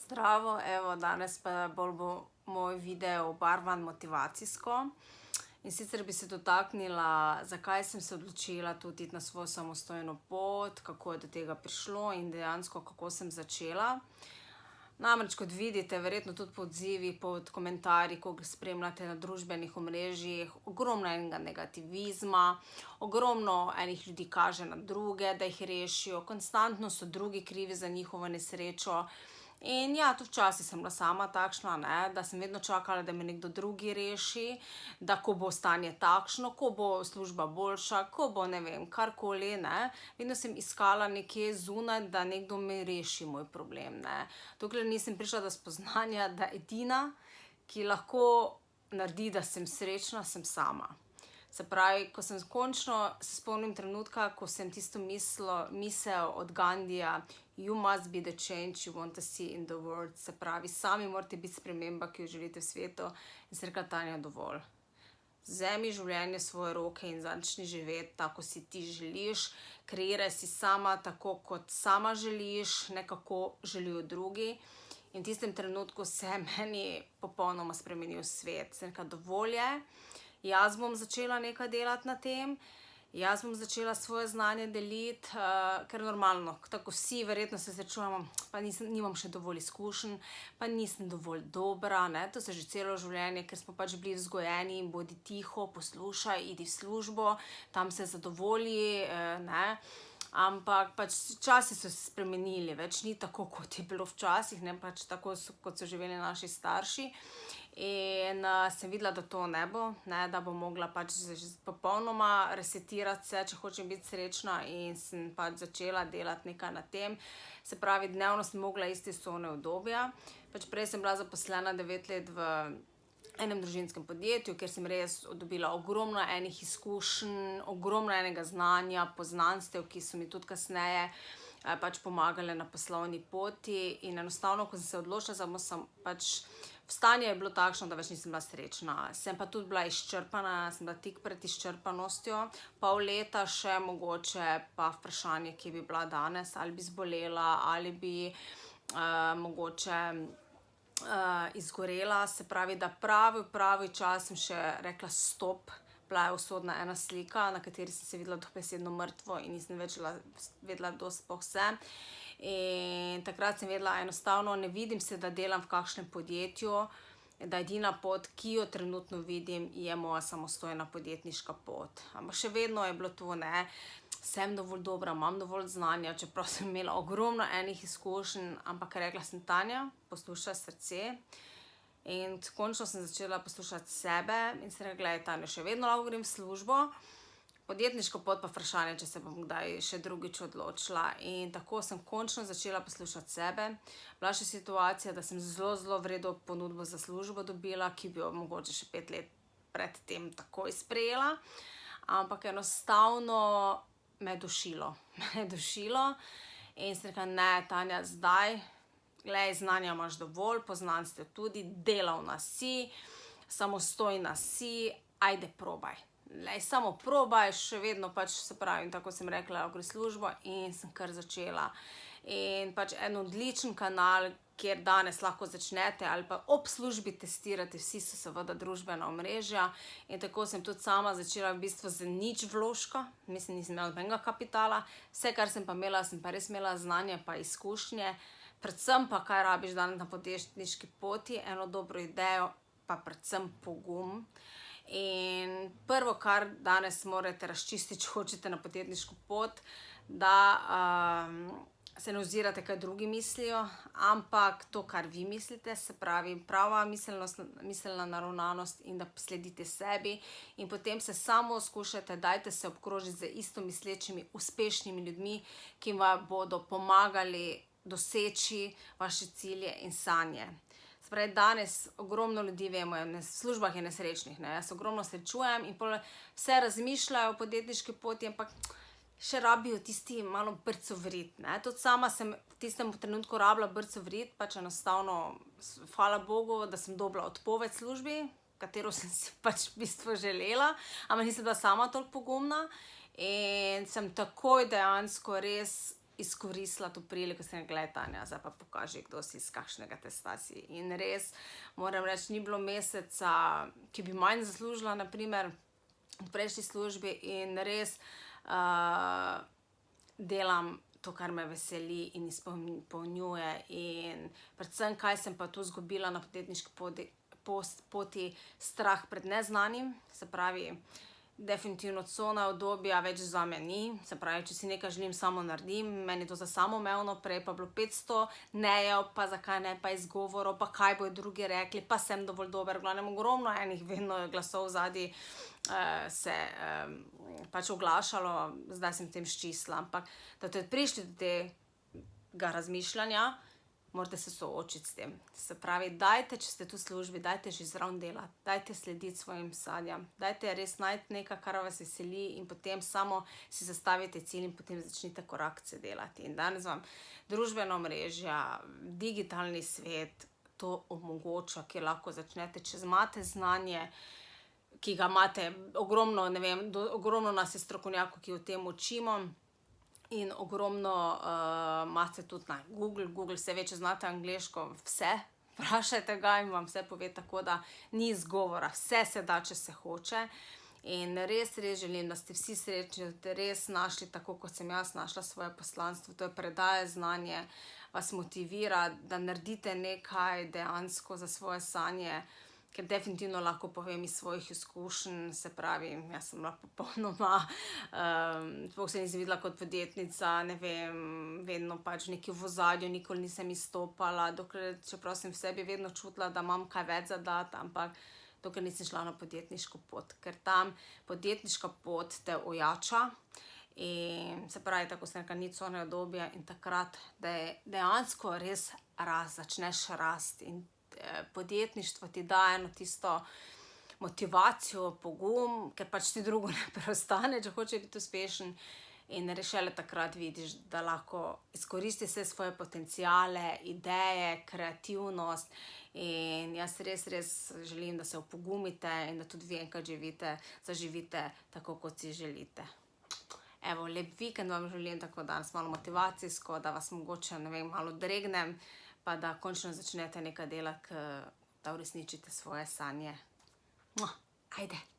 Zdravo, evo, danes pa bolj bo moj video obarvan motivacijsko. In sicer bi se dotaknila, zakaj sem se odločila tudi iti na svojo samostojno pot, kako je do tega prišlo in dejansko kako sem začela. Namreč, kot vidite, verjetno tudi po odzivih, pod komentarji, ko spremljate na družbenih omrežjih, ogromno enega negativizma, ogromno enih ljudi kaže na druge, da jih rešijo, konstantno so drugi krivi za njihovo nesrečo. In ja, tudi včasih sem bila sama takšna, ne, da sem vedno čakala, da me nekdo drugi reši, da ko bo stanje takšno, ko bo služba boljša, ko bo ne vem, karkoli, ne, vedno sem iskala nekje zunaj, da nekdo mi reši moj problem, ne. Dokler nisem prišla do spoznanja, da edina, ki lahko naredi, da sem srečna, sem sama. Se pravi, ko sem končno se spomnim trenutka, ko sem tisto misel od Gandhija, you must be the change you want to see in the world, se pravi, sami morate biti sprememba, ki jo želite v svetu, in sem rekla, Tanja, dovolj. Vzemi življenje v svoje roke in začni živeti tako, si ti želiš, kreiraj si sama tako, kot sama želiš, ne kako želijo drugi. In v tistem trenutku se je meni popolnoma spremenil svet. Sem rekla, dovolj je. Jaz bom začela nekaj delati na tem, jaz bom začela svoje znanje deliti, ker normalno, tako vsi verjetno se srečujemo, pa nimam še dovolj izkušenj, pa nisem dovolj dobra, ne, to se že celo življenje, ker smo pač bili vzgojeni, bodi tiho, poslušaj, idi v službo, tam se zadovolji, ne. Ampak pač časi so se spremenili, več ni tako, kot je bilo včasih, ne, pač tako, kot so živeli naši starši. In sem videla, da to ne bo, ne, da bom mogla pač popolnoma resetirati se, če hočem biti srečna, in sem pač začela delati nekaj na tem. Se pravi, dnevno sem mogla iti iz cone udobja. Pač prej sem bila zaposlena 9 let v enem družinskem podjetju, kjer sem res dobila ogromno enih izkušenj, ogromno enega znanja, poznanstev, ki so mi tudi kasneje pač pomagale na poslovni poti. In enostavno, ko sem se odločila, pač stanje je bilo takšno, da več nisem bila srečna. Sem pa tudi bila izčrpana, sem bila tik pred izčrpanostjo, pol leta še mogoče, pa vprašanje, kje bi bila danes, ali bi zbolela, ali bi mogoče izgorela. Se pravi, da pravi čas sem še rekla stop. Bila je usodna ena slika, na kateri sem se videla dobesedno mrtvo in nisem več vedela, kdo sploh sem. In takrat sem vedela, enostavno ne vidim se, da delam v kakšnem podjetju, da edina pot, ki jo trenutno vidim, je moja samostojna podjetniška pot. Ampak še vedno je bilo to, ne, sem dovolj dobra, imam dovolj znanja, čeprav sem imela ogromno enih izkušenj, ampak rekla sem, Tanja, poslušaj srce. In končno sem začela poslušati sebe in sem rekla, Tanja, še vedno lahko grem v službo, podjetniško pot pa vprašanje, če se bom kdaj še drugič odločila. In tako sem končno začela poslušati sebe. Bila še situacija, da sem zelo v redu ponudbo za službo dobila, ki bi jo mogoče še 5 let pred tem takoj sprejela. Ampak enostavno me je dušilo. Me je dušilo in sem rekla, ne, Tanja, zdaj, glej, znanja imaš dovolj, poznanstev tudi, delavna si, samostojna si, ajde probaj. Glej, samo probaj, še vedno pač, se pravi, tako sem rekla, gre v službo in sem kar začela. In pač en odličen kanal, kjer danes lahko začnete ali pa ob službi testirate, vsi so seveda družbena omrežja. In tako sem tudi sama začela v bistvu z nič vložka, mislim, nisem imela nobenega kapitala, vse, kar sem pa imela, sem pa res imela znanje pa izkušnje. Predvsem pa, kaj rabiš danes na podjetniški poti, eno dobro idejo, pa predvsem pogum. In prvo, kar danes morate razčistiti, če hočete na podjetniško pot, da se ne ozirate, kaj drugi mislijo, ampak to, kar vi mislite, se pravi prava miselna naravnanost, in da sledite sebi. In potem se samo skušajte, dajte se obkrožiti z istomislečimi, uspešnimi ljudmi, ki vam bodo pomagali doseči vaše cilje in sanje. Se pravi, danes ogromno ljudi, vemo, v službah je nesrečnih, ne, jaz ogromno srečujem in vse razmišljajo o podjetniški poti, ampak še rabijo tisti malo brcovrit, ne. Tudi sama sem v tistem trenutku rabila brcovrit, pač enostavno, hvala Bogu, da sem dobila odpoved službi, katero sem si pač v bistvu želela, ampak nisem bila sama toliko pogumna in sem takoj dejansko res izkoristila to priliko, sem rekla, "Glej, Tanja, zdaj pa pokaži, kdo si, iz kakšnega testa si." In res, moram reči, ni bilo meseca, ki bi manj zaslužila, na primer, v prejšnji službi, in res delam to, kar me veseli in izpolnjuje. In predvsem, kaj sem pa tu izgubila na podjetniški poti, strah pred neznanim, se pravi, definitivno cona udobja več zame ni, se pravi, če si nekaj želim, samo naredim, meni je to za samoumevno, prej pa je bilo 500 nejev, pa zakaj ne, pa izgovorov, pa kaj bojo drugi rekli, pa sem dovolj dober, v glavnem ogromno enih vedno glasov zadaj se pač oglašalo, zdaj sem tem sčistila, ampak da boste prišli do tega razmišljanja, morate se soočiti s tem. Se pravi, dajte, če ste tu v službi, dajte že zraven delati, dajte slediti svojim sanjam, dajte res najti nekaj, kar vas veseli, in potem samo si zastavite cilj in potem začnite korakce delati. In danes vam družbena omrežja, digitalni svet to omogoča, kjer lahko začnete, če imate znanje, ki ga imate ogromno, ne vem, ogromno nas je strokovnjakov, ki o tem učimo, in ogromno imate tudi na Google vse ve, če znate angleško, vse, vprašajte ga in vam vse pove, tako da ni izgovora, vse se da, če se hoče. In res želim, da ste vsi srečni, da ste res našli, tako kot sem jaz našla svoje poslanstvo, to je predaja znanje, vas motivira, da naredite nekaj dejansko za svoje sanje, ker definitivno lahko povem iz svojih izkušenj, se pravi, jaz sem bila popolnoma, sploh se nisem videla kot podjetnica, ne vem, vedno pač nekaj v ozadju, nikoli nisem izstopala, dokler, čeprav sem v sebi vedno čutila, da imam kaj več za dati, ampak dokler nisem šla na podjetniško pot, ker tam podjetniška pot te ojača. In se pravi, tako sem rekla, ni cone udobja, in takrat dejansko res začneš rasti, in podjetništvo ti daje eno tisto motivacijo, pogum, ker pač ti drugo ne preostane, če hočeš biti uspešen, in res šele takrat vidiš, da lahko izkoristiš vse svoje potenciale, ideje, kreativnost. In jaz res želim, da se opogumite in da tudi vi enkrat zaživite tako, kot si želite. Evo, lep vikend vam želim, tako danes malo motivacijsko, da vas mogoče, ne vem, malo dregnem, pa da končno začnete nekaj delati, da uresničite svoje sanje. Ajde!